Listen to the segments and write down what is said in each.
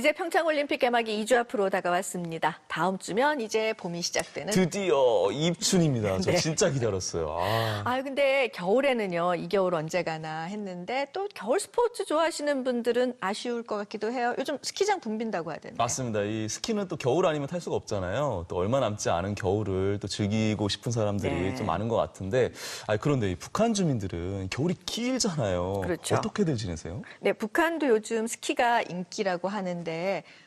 이제 평창올림픽 개막이 2주 앞으로 다가왔습니다. 다음 주면 이제 봄이 시작되는. 드디어 입춘입니다. 저 네. 진짜 기다렸어요. 근데 겨울에는요, 이 겨울 언제 가나 했는데 또 겨울 스포츠 좋아하시는 분들은 아쉬울 것 같기도 해요. 요즘 스키장 붐빈다고 하던데. 맞습니다. 이 스키는 또 겨울 아니면 탈 수가 없잖아요. 또 얼마 남지 않은 겨울을 또 즐기고 싶은 사람들이 네. 좀 많은 것 같은데, 그런데 이 북한 주민들은 겨울이 길잖아요. 그렇죠. 어떻게들 지내세요? 네, 북한도 요즘 스키가 인기라고 하는데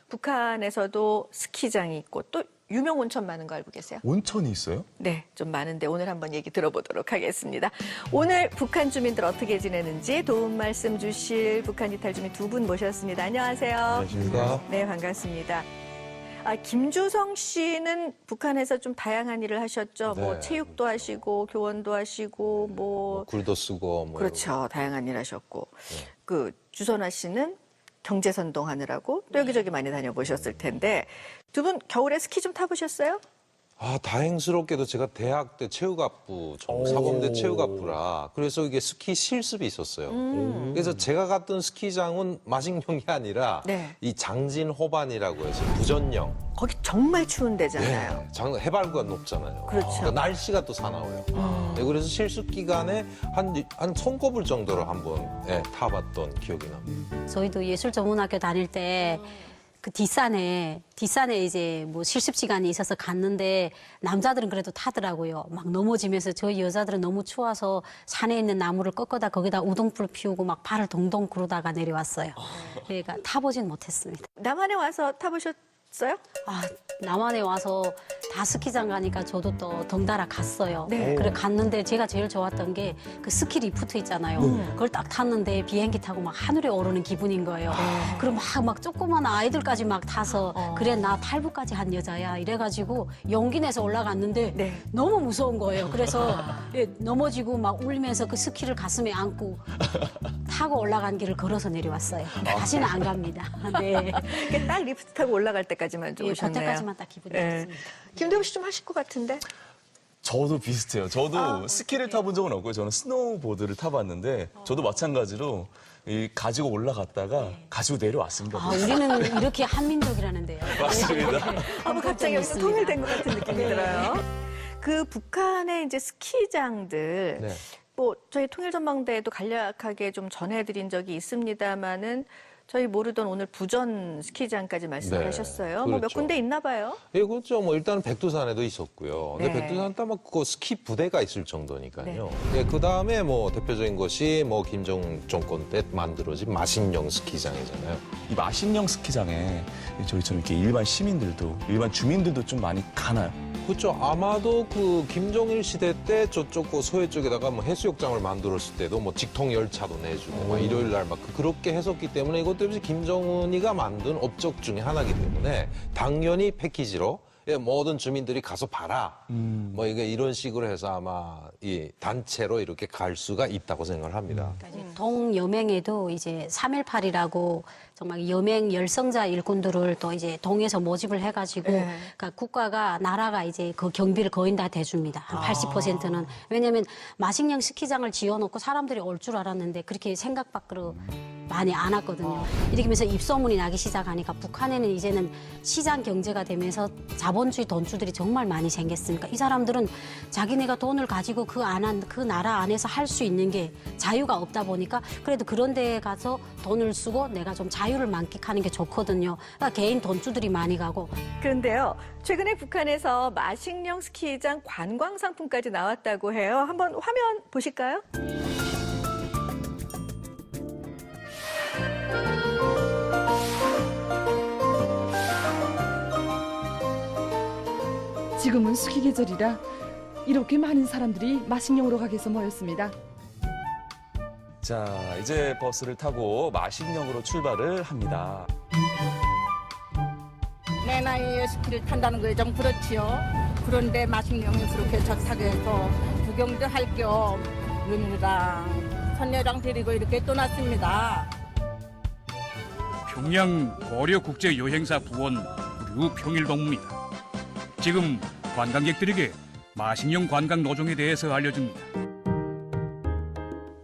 북한에서도 스키장이 있고 또 유명 온천 많은 거 알고 계세요? 온천이 있어요? 네, 좀 많은데 오늘 한번 얘기 들어보도록 하겠습니다. 오늘 북한 주민들 어떻게 지내는지 도움 말씀 주실 북한 이탈 주민 두 분 모셨습니다. 안녕하세요. 안녕하십니까. 네, 반갑습니다. 김주성 씨는 북한에서 좀 다양한 일을 하셨죠. 뭐 네. 체육도 하시고 교원도 하시고 뭐 굴도 쓰고 뭐 그렇죠. 다양한 일 하셨고. 그 주선아 씨는 경제선동 하느라고 또 여기저기 많이 다녀보셨을 텐데 두 분 겨울에 스키 좀 타보셨어요? 다행스럽게도 제가 대학 때 체육학부, 사범대 체육학부라 그래서 이게 스키 실습이 있었어요. 그래서 제가 갔던 스키장은 마식령이 아니라 네. 이 장진호반이라고 해서 부전령. 거기 정말 추운 데잖아요. 해발구가 높잖아요. 그렇죠. 그러니까 날씨가 또 사나워요. 네, 그래서 실습 기간에 한 손꼽을 정도로 한번 타봤던 기억이 납니다. 저희도 예술전문학교 다닐 때 그 뒷산에 이제 뭐 실습 시간이 있어서 갔는데 남자들은 그래도 타더라고요. 막 넘어지면서 저희 여자들은 너무 추워서 산에 있는 나무를 꺾어다 거기다 우동불 피우고 막 발을 동동 구르다가 내려왔어요. 그러니까 타보진 못했습니다. 남한에 와서 타보셨어요? 남한에 와서 다 스키장 가니까 저도 또 덩달아 갔어요. 네. 그래 갔는데 제가 제일 좋았던 게 그 스키 리프트 있잖아요. 그걸 딱 탔는데 비행기 타고 막 하늘에 오르는 기분인 거예요. 그리고 막 조그만 아이들까지 막 타서 그래 나 탈부까지 한 여자야 이래가지고 용기 내서 올라갔는데 네. 너무 무서운 거예요. 그래서 넘어지고 막 울면서 그 스키를 가슴에 안고 타고 올라간 길을 걸어서 내려왔어요. 다시는 안 갑니다. 네. 이렇게 딱 리프트 타고 올라갈 때까지만 좀 오셨네요. 그때까지만 딱 기분이 네. 좋습니다. 김대호 씨 좀 하실 것 같은데? 저도 비슷해요. 저도 스키를 타본 적은 없고요. 저는 스노우보드를 타봤는데 저도 마찬가지로 가지고 올라갔다가 가지고 내려왔습니다. 우리는 이렇게 한민족이라는데요. 맞습니다. 뭐 갑자기 여기서 통일된 것 같은 느낌이 들어요. 그 북한의 이제 스키장들 네. 뭐 저희 통일전망대에도 간략하게 좀 전해드린 적이 있습니다만은 저희 모르던 오늘 부전 스키장까지 말씀을 네, 하셨어요. 뭐 몇 그렇죠. 군데 있나 봐요. 예, 그렇죠. 뭐 일단 백두산에도 있었고요. 근데 네. 백두산 따면 그 스키 부대가 있을 정도니까요. 예, 그 다음에 뭐 대표적인 것이 뭐 김정 정권 때 만들어진 마신령 스키장이잖아요. 이 마신령 스키장에 저희처럼 이렇게 일반 시민들도, 일반 주민들도 좀 많이 가나요? 그렇죠. 아마도 그 김정일 시대 때 저쪽 그 서해 쪽에다가 뭐 해수욕장을 만들었을 때도 뭐 직통 열차도 내주고 막 일요일 날 막 그렇게 했었기 때문에 이것도 역시 김정은이가 만든 업적 중에 하나이기 때문에 당연히 패키지로 모든 주민들이 가서 봐라. 뭐 이게 이런 식으로 해서 아마 이 단체로 이렇게 갈 수가 있다고 생각을 합니다. 동여맹에도 이제 3.18이라고 정말 여맹 열성자 일꾼들을 또 이제 동에서 모집을 해가지고 네. 그러니까 국가가 나라가 이제 그 경비를 거의 다 대줍니다. 한 80%는. 왜냐하면 마식령 스키장을 지어놓고 사람들이 올 줄 알았는데 그렇게 생각 밖으로 많이 안 왔거든요. 이렇게 하면서 입소문이 나기 시작하니까 북한에는 이제는 시장 경제가 되면서 자본주의 돈주들이 정말 많이 생겼으니까 이 사람들은 자기네가 돈을 가지고 그 나라 안에서 할 수 있는 게 자유가 없다 보니까 그래도 그런 데에 가서 돈을 쓰고 내가 좀 자유를 만끽하는 게 좋거든요. 그러니까 개인 돈주들이 많이 가고. 그런데요, 최근에 북한에서 마식령 스키장 관광 상품까지 나왔다고 해요. 한번 화면 보실까요? 지금은 스키 계절이라 이렇게 많은 사람들이 마식령으로 가기 위해서 모였습니다. 자, 이제 버스를 타고 마신령으로 출발을 합니다. 내 나이에 스키를 탄다는 게 좀 그렇지요. 그런데 마식령이 그렇게 좋다고 해서 구경도 할 겸 누님이랑 선녀랑 데리고 이렇게 떠났습니다. 평양 고려국제여행사 부원 류평일동무입니다. 지금 관광객들에게 마식령 관광 노정에 대해서 알려줍니다.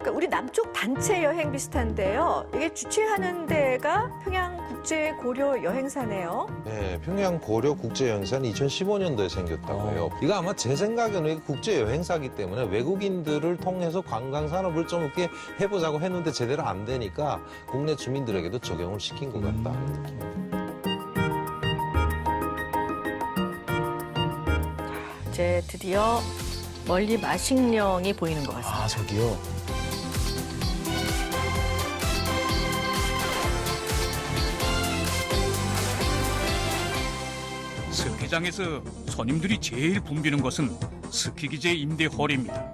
그러니까 우리 남쪽 단체 여행 비슷한데요. 이게 주최하는 데가 평양국제고려여행사네요. 네, 평양 고려 국제여행사는 2015년도에 생겼다고 해요. 이거 아마 제 생각에는 국제여행사기 때문에 외국인들을 통해서 관광산업을 좀 이렇게 해보자고 했는데 제대로 안 되니까 국내 주민들에게도 적용을 시킨 것 같다 하는 느낌. 이제 드디어 멀리 마식령이 보이는 것 같습니다. 아, 저기요. 스키장에서 손님들이 제일 붐비는 것은 스키기재 임대 홀입니다.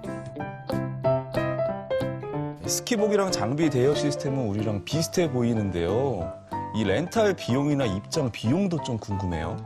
스키복이랑 장비 대여 시스템은 우리랑 비슷해 보이는데요. 이 렌탈 비용이나 입장 비용도 좀 궁금해요.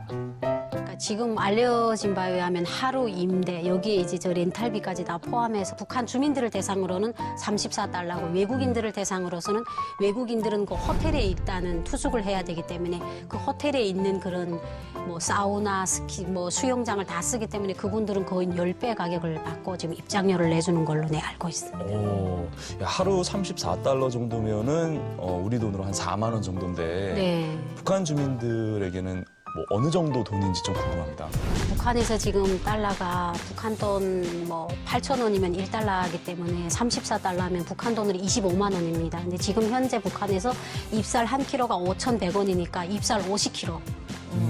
그러니까 지금 알려진 바에 의하면 하루 임대, 여기에 이제 저 렌탈비까지 다 포함해서 북한 주민들을 대상으로는 34달러고 외국인들을 대상으로서는 외국인들은 그 호텔에 일단은 투숙을 해야 되기 때문에 그 호텔에 있는 그런 뭐 사우나, 스키, 뭐 수영장을 다 쓰기 때문에 그분들은 거의 10배 가격을 받고 지금 입장료를 내주는 걸로 네, 알고 있습니다. 오, 야, 하루 34달러 정도면은 우리 돈으로 한 4만 원 정도인데 네. 북한 주민들에게는 뭐 어느 정도 돈인지 좀 궁금합니다. 북한에서 지금 달러가 북한 돈 뭐 8,000원이면 1달러이기 때문에 34달러면 북한 돈으로 25만 원입니다. 근데 지금 현재 북한에서 입살 1kg가 5,100원이니까 입살 50kg.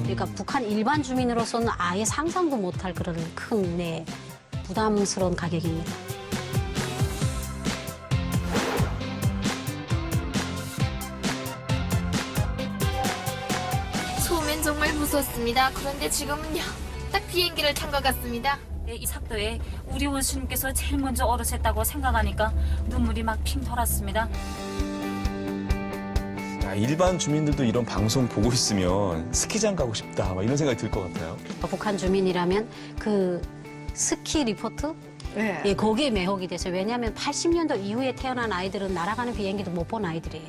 그러니까 북한 일반 주민으로서는 아예 상상도 못할 그런 큰 네, 부담스러운 가격입니다. 처음엔 정말 무서웠습니다. 그런데 지금은요, 딱 비행기를 탄 것 같습니다. 이 삭도에 우리 원수님께서 제일 먼저 어르셨다고 생각하니까 눈물이 막 핑 돌았습니다. 야, 일반 주민들도 이런 방송 보고 있으면 스키장 가고 싶다 막 이런 생각이 들 것 같아요. 북한 주민이라면 그 스키 리포트? 네. 예, 거기에 매혹이 됐어요. 왜냐하면 80년도 이후에 태어난 아이들은 날아가는 비행기도 못 본 아이들이에요.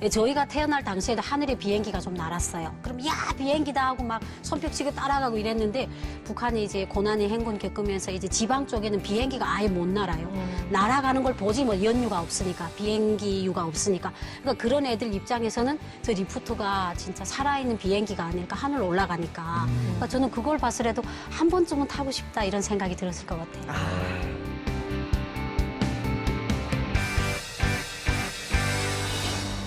예, 저희가 태어날 당시에도 하늘에 비행기가 좀 날았어요. 그럼 야 비행기다 하고 막 손뼉치고 따라가고 이랬는데 북한이 이제 고난의 행군 겪으면서 이제 지방 쪽에는 비행기가 아예 못 날아요. 날아가는 걸 보지 뭐 연유가 없으니까 비행기유가 없으니까 그러니까 그런 애들 입장에서는 저 리프트가 진짜 살아있는 비행기가 아닐까 하늘 올라가니까 그러니까 저는 그걸 봤으라도 한 번쯤은 타고 싶다 이런 생각이 들었을 것 같아요.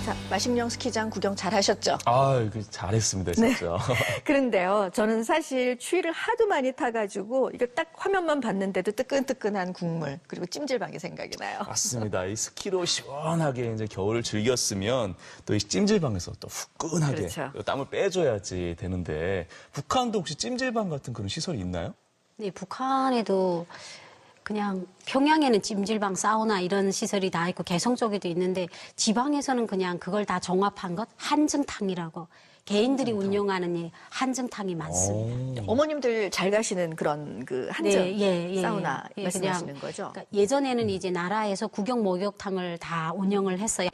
자, 마식령 스키장 구경 잘 하셨죠? 아, 잘했습니다, 진짜. 그런데요, 저는 사실 추위를 하도 많이 타가지고 이거 딱 화면만 봤는데도 뜨끈뜨끈한 국물 그리고 찜질방이 생각이 나요. 맞습니다. 이 스키로 시원하게 이제 겨울을 즐겼으면 또 이 찜질방에서 또 후끈하게 그렇죠. 땀을 빼줘야지 되는데 북한도 혹시 찜질방 같은 그런 시설이 있나요? 네, 북한에도 그냥 평양에는 찜질방, 사우나 이런 시설이 다 있고 개성 쪽에도 있는데 지방에서는 그냥 그걸 다 종합한 것 한증탕이라고 개인들이 운영하는 예, 한증탕이 많습니다. 어머님들 잘 가시는 그런 그 한증 네, 사우나 예, 말씀하시는 그냥, 거죠? 그러니까 예전에는 이제 나라에서 국영 목욕탕을 다 운영을 했어요.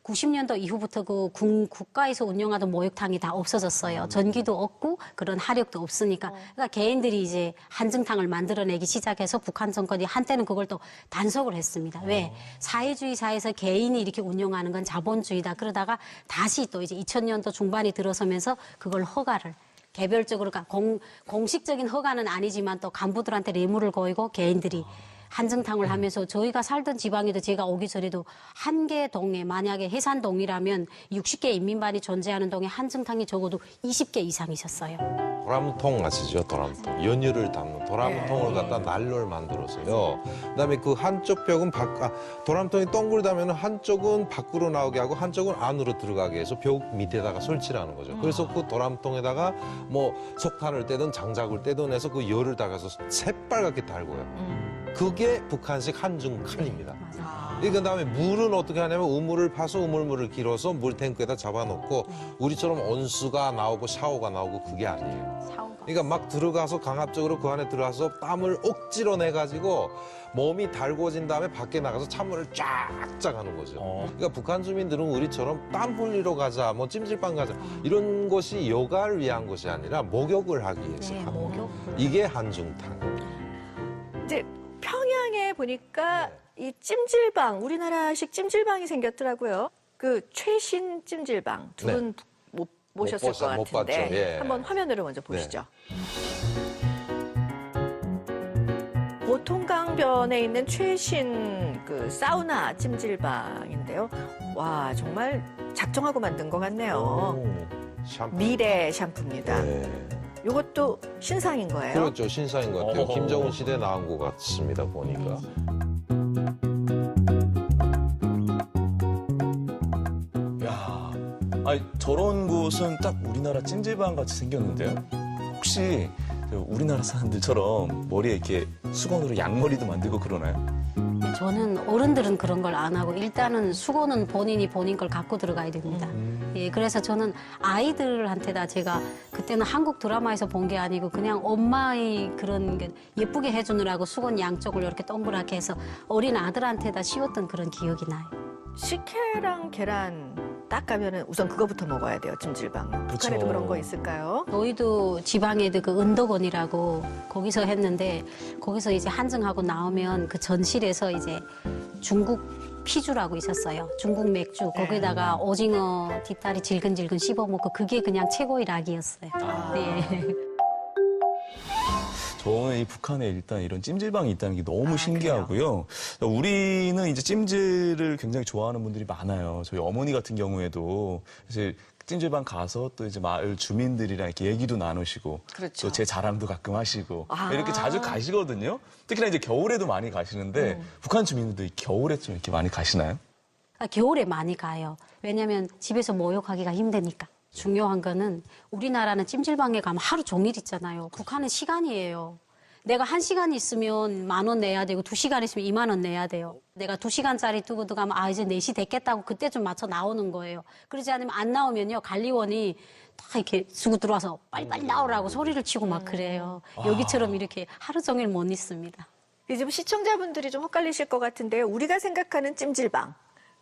90년도 이후부터 그 국가에서 운영하던 목욕탕이 다 없어졌어요. 전기도 없고 그런 화력도 없으니까. 그러니까 개인들이 이제 한증탕을 만들어내기 시작해서 북한 정권이 한때는 그걸 또 단속을 했습니다. 왜? 사회주의 사회에서 개인이 이렇게 운영하는 건 자본주의다. 그러다가 다시 또 이제 2000년도 중반이 들어서면서 그걸 허가를 개별적으로 공식적인 허가는 아니지만 또 간부들한테 뇌물을 거이고 개인들이 한증탕을 하면서 저희가 살던 지방에도 제가 오기 전에도 한 개 동에 만약에 해산동이라면 60개 인민반이 존재하는 동에 한증탕이 적어도 20개 이상 있었어요. 도람통 아시죠? 도람통. 연유를 담는 도람통을 갖다 난로를 만들어서요. 그다음에 그 한쪽 벽은 도람통이 동글다면 한쪽은 밖으로 나오게 하고 한쪽은 안으로 들어가게 해서 벽 밑에다가 설치를 하는 거죠. 그래서 그 도람통에다가 뭐 석탄을 떼든 장작을 떼든 해서 그 열을 달아서 새빨갛게 달고요. 그게 북한식 한중칼입니다. 그 다음에 물은 어떻게 하냐면 우물을 파서 우물물을 길어서 물탱크에다 잡아놓고 우리처럼 온수가 나오고 샤워가 나오고 그게 아니에요. 그러니까 막 들어가서 강압적으로 그 안에 들어가서 땀을 억지로 내가지고 몸이 달궈진 다음에 밖에 나가서 찬물을 쫙쫙 하는 거죠. 그러니까 북한 주민들은 우리처럼 땀 흘리러 가자, 뭐 찜질방 가자 이런 것이 여가를 위한 것이 아니라 목욕을 하기 위해서 네, 하는 목욕. 거예요. 이게 한중탕. 이제 평양에 보니까 이 찜질방, 우리나라식 찜질방이 생겼더라고요. 그 최신 찜질방 두 분 모셨을 것 못 같은데 봤죠. 예. 한번 화면으로 먼저 보시죠. 보통강변에 있는 최신 그 사우나 찜질방인데요. 와, 정말 작정하고 만든 것 같네요. 샴푸. 미래 샴푸입니다. 네. 이것도 신상인 거예요? 그렇죠. 신상인 것 같아요. 어허. 김정은 시대에 나온 것 같습니다, 보니까. 야, 아니, 저런 곳은 딱 우리나라 찜질방 같이 생겼는데요. 혹시 우리나라 사람들처럼 머리에 이렇게 수건으로 양머리도 만들고 그러나요? 저는 어른들은 그런 걸 안 하고 일단은 수건은 본인이 본인 걸 갖고 들어가야 됩니다. 예, 그래서 저는 아이들한테다 제가 그때는 한국 드라마에서 본 게 아니고 그냥 엄마의 그런 게 예쁘게 해주느라고 수건 양쪽을 이렇게 동그랗게 해서 어린 아들한테다 씌웠던 그런 기억이 나요. 식혜랑 계란 딱 가면은 우선 그거부터 먹어야 돼요, 찜질방. 북한에도 그런 거 있을까요? 저희도 지방에도 그 은덕원이라고 거기서 했는데 거기서 이제 한증하고 나오면 그 전실에서 이제 중국 피주라고 있었어요. 중국 맥주. 거기다가 오징어 뒷다리 질근질근 씹어 먹고 그게 그냥 최고의 락이었어요. 네. 저는 이 북한에 일단 이런 찜질방이 있다는 게 너무 신기하고요. 우리는 이제 찜질을 굉장히 좋아하는 분들이 많아요. 저희 어머니 같은 경우에도 사실 찜질방 가서 또 이제 마을 주민들이랑 이렇게 얘기도 나누시고 그렇죠. 또 제 자랑도 가끔 하시고 아. 이렇게 자주 가시거든요. 특히나 이제 겨울에도 많이 가시는데 북한 주민들도 겨울에 좀 이렇게 많이 가시나요? 겨울에 많이 가요. 왜냐면 집에서 목욕하기가 힘드니까. 중요한 거는 우리나라는 찜질방에 가면 하루 종일 있잖아요. 북한은 시간이에요. 내가 1시간 있으면 10,000원 내야 되고 2시간 있으면 20,000원 내야 돼요. 내가 2시간짜리 두고 가면 아 이제 4시 됐겠다고 그때 좀 맞춰 나오는 거예요. 그러지 않으면 안 나오면요 관리원이 딱 이렇게 쓰고 들어와서 빨리빨리 나오라고 소리를 치고 막 그래요. 여기처럼 이렇게 하루 종일 못 있습니다. 이제 시청자분들이 좀 헷갈리실 것 같은데요. 우리가 생각하는 찜질방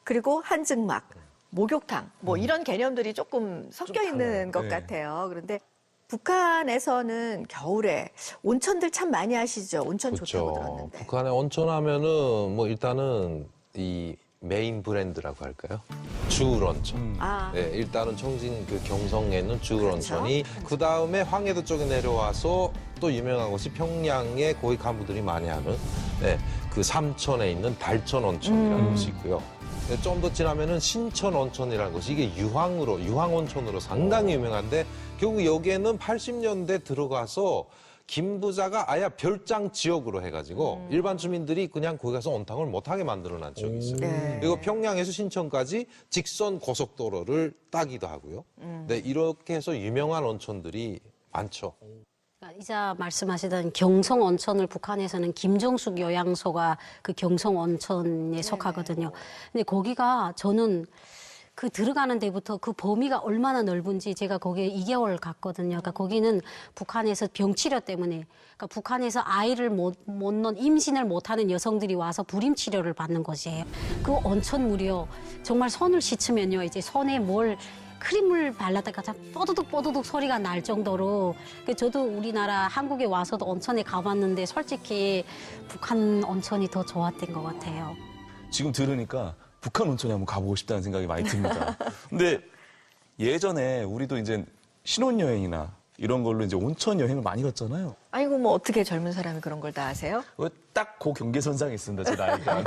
그리고 한증막, 목욕탕 뭐 이런 개념들이 조금 섞여 있는 것 네. 같아요. 그런데 북한에서는 겨울에 온천들 참 많이 하시죠. 온천 좋다고 들었는데. 북한에 온천 하면은 뭐 일단은 이 메인 브랜드라고 할까요? 주울 온천. 아, 네, 일단은 청진 그 경성에 있는 주울 그렇죠. 온천이 그 다음에 황해도 쪽에 내려와서 또 유명한 곳이 평양에 고위 간부들이 많이 하는 네, 그 삼천에 있는 달천 온천이라는 곳이 있고요. 네, 좀 더 지나면은 신천 온천이라는 곳이 이게 유황 온천으로 상당히 유명한데 결국 여기에는 80년대 들어가서 김부자가 아예 별장 지역으로 해가지고 일반 주민들이 그냥 거기 가서 온탕을 못하게 만들어놓은 지역이 있어요. 네. 그리고 평양에서 신천까지 직선 고속도로를 따기도 하고요. 네, 이렇게 해서 유명한 온천들이 많죠. 그러니까 이자 말씀하시던 경성 온천을 북한에서는 김정숙 요양소가 그 경성 온천에 속하거든요. 근데 거기가 저는 그 들어가는 데부터 그 범위가 얼마나 넓은지 제가 거기에 2개월 갔거든요. 그러니까 거기는 북한에서 병치료 때문에 그러니까 북한에서 아이를 못 낳는 임신을 못하는 여성들이 와서 불임 치료를 받는 곳이에요. 그 온천물이요. 정말 손을 씻으면요. 이제 손에 뭘 크림을 발랐다가 뽀드득 소리가 날 정도로 저도 우리나라 한국에 와서도 온천에 가봤는데 솔직히 북한 온천이 더 좋았던 것 같아요. 지금 들으니까 북한 온천에 한번 가보고 싶다는 생각이 많이 듭니다. 근데 예전에 우리도 이제 신혼여행이나 이런 걸로 이제 온천 여행을 많이 갔잖아요. 아이고 뭐 어떻게 젊은 사람이 그런 걸 다 아세요? 딱 그 경계선상에 있습니다, 제 나이가.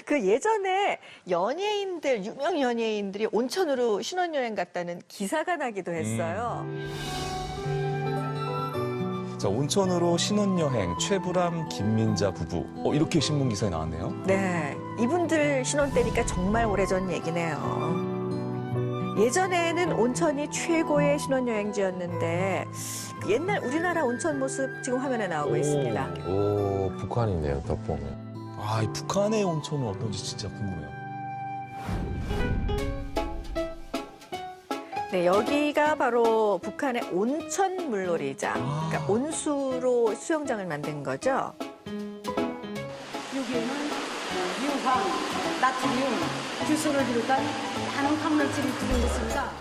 그 예전에 연예인들, 유명 연예인들이 온천으로 신혼여행 갔다는 기사가 나기도 했어요. 자, 온천으로 신혼여행, 최불암, 김민자 부부. 이렇게 신문 기사에 나왔네요. 네, 이분들 신혼 때니까 정말 오래전 얘기네요. 예전에는 온천이 최고의 신혼여행지였는데 옛날 우리나라 온천 모습 지금 화면에 나오고 있습니다. 오, 북한이네요, 딱 보면. 아, 이 북한의 온천은 어떤지 진짜 궁금해요. 네, 여기가 바로 북한의 온천 물놀이장. 그러니까 온수로 수영장을 만든 거죠. 여기는 유황, 나트륨, 규소를 비롯한 많은 황물질이 들어있습니다.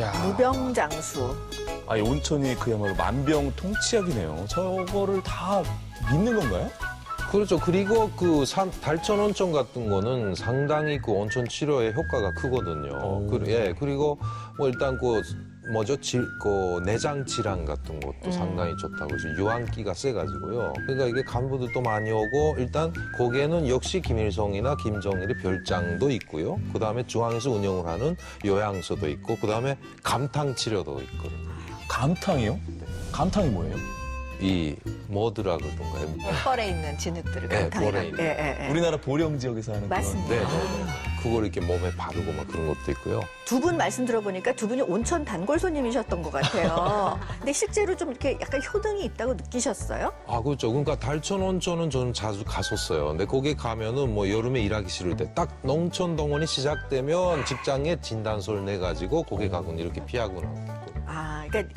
야, 무병장수. 아니, 온천이 그야말로 만병통치약이네요. 저거를 다 믿는 건가요? 그렇죠. 그리고 그 달천 온천 같은 거는 상당히 그 온천 치료에 효과가 크거든요. 그리고 뭐 일단 그 내장 질환 같은 것도 상당히 좋다고 해서 유황기가 세가지고요. 그러니까 이게 간부들도 많이 오고 일단 거기에는 역시 김일성이나 김정일의 별장도 있고요. 그 다음에 중앙에서 운영을 하는 요양소도 있고 그 다음에 감탕 치료도 있거든요. 감탕이요? 감탕이 뭐예요? 이 머드라 그러던가요? 뻘에 있는 진흙들을 네, 감탕이라. 뻘에 있는. 우리나라 보령 지역에서 하는 맞습니다. 그런. 그걸 이렇게 몸에 바르고 막 그런 것도 있고요. 두 분 말씀 들어보니까 두 분이 온천 단골 손님이셨던 것 같아요. 근데 실제로 좀 이렇게 약간 효능이 있다고 느끼셨어요? 아, 그렇죠. 그러니까 달천 온천은 저는 자주 갔었어요. 근데 거기 가면은 뭐 여름에 일하기 싫을 때 딱 농촌 동원이 시작되면 직장에 진단서를 내가지고 거기 가곤 이렇게 피하고 나오고. 아, 그러니까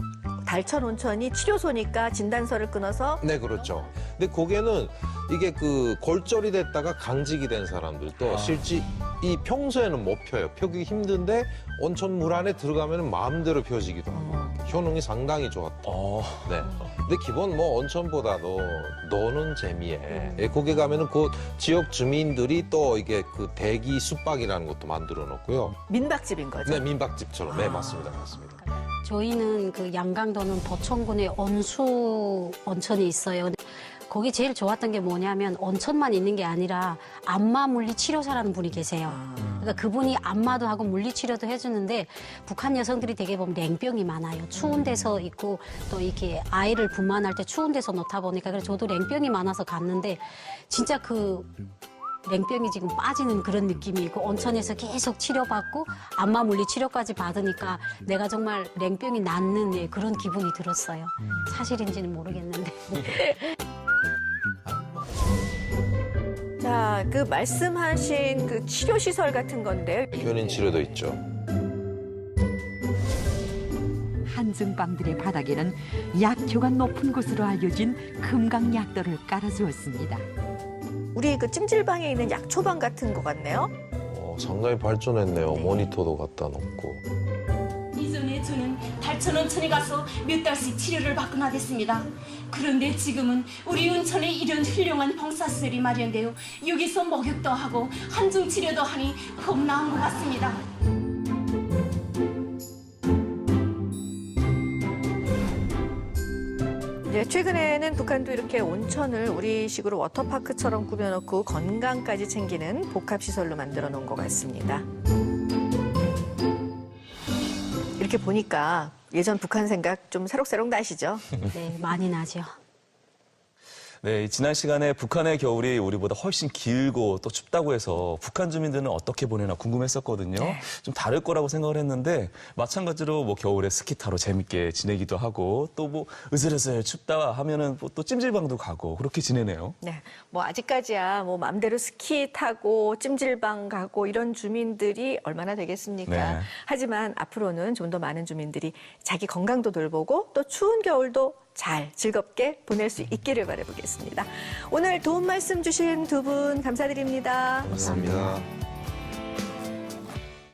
달천 온천이 치료소니까 진단서를 끊어서 네, 그렇죠. 근데 거기에는 이게 그 골절이 됐다가 강직이 된 사람들도 실제 이 평소에는 못 펴요. 펴기 힘든데 온천 물 안에 들어가면 마음대로 펴지기도 하고 효능이 상당히 좋았다. 네. 근데 기본 뭐 온천보다도 노는 재미에 거기 가면은 그 지역 주민들이 또 이게 그 대기 숙박이라는 것도 만들어 놓고요. 민박집인 거죠? 네, 민박집처럼. 네, 맞습니다. 맞습니다. 저희는 그 양강도는 보천군에 온수 온천이 있어요. 근데 거기 제일 좋았던 게 뭐냐면 온천만 있는 게 아니라 안마 물리 치료사라는 분이 계세요. 그러니까 그분이 안마도 하고 물리 치료도 해주는데 북한 여성들이 되게 보면 냉병이 많아요. 추운 데서 있고 또 이렇게 아이를 분만할 때 추운 데서 놓다 보니까 그래서 저도 냉병이 많아서 갔는데 진짜 그 냉병이 지금 빠지는 그런 느낌이고 온천에서 계속 치료받고 안마 물리 치료까지 받으니까 내가 정말 냉병이 낫는 그런 기분이 들었어요. 사실인지는 모르겠는데. 자, 그 말씀하신 그 치료시설 같은 건데 현인 치료도 있죠. 한증방들의 바닥에는 약효가 높은 곳으로 알려진 금강약도를 깔아주었습니다. 우리 그 찜질방에 있는 약초방 같은 거 같네요. 상당히 발전했네요. 모니터도 갖다 놓고. 이전에 저는 달천 온천에 가서 몇 달씩 치료를 받고 나댔습니다. 그런데 지금은 우리 온천에 이런 훌륭한 봉사시설이 마련되어 여기서 목욕도 하고 한중 치료도 하니 겁 나은 것 같습니다. 네, 최근에는 북한도 이렇게 온천을 우리식으로 워터파크처럼 꾸며놓고 건강까지 챙기는 복합시설로 만들어 놓은 것 같습니다. 이렇게 보니까 예전 북한 생각 좀 새록새록 나시죠? 네, 많이 나죠. 네, 지난 시간에 북한의 겨울이 우리보다 훨씬 길고 또 춥다고 해서 북한 주민들은 어떻게 보내나 궁금했었거든요. 네. 좀 다를 거라고 생각을 했는데 마찬가지로 뭐 겨울에 스키 타러 재밌게 지내기도 하고 또 뭐 으슬으슬 춥다 하면은 또 찜질방도 가고 그렇게 지내네요. 네, 뭐 아직까지야 뭐 마음대로 스키 타고 찜질방 가고 이런 주민들이 얼마나 되겠습니까? 네. 하지만 앞으로는 좀 더 많은 주민들이 자기 건강도 돌보고 또 추운 겨울도 잘 즐겁게 보낼 수 있기를 바라보겠습니다. 오늘 도움 말씀 주신 두 분 감사드립니다. 감사합니다.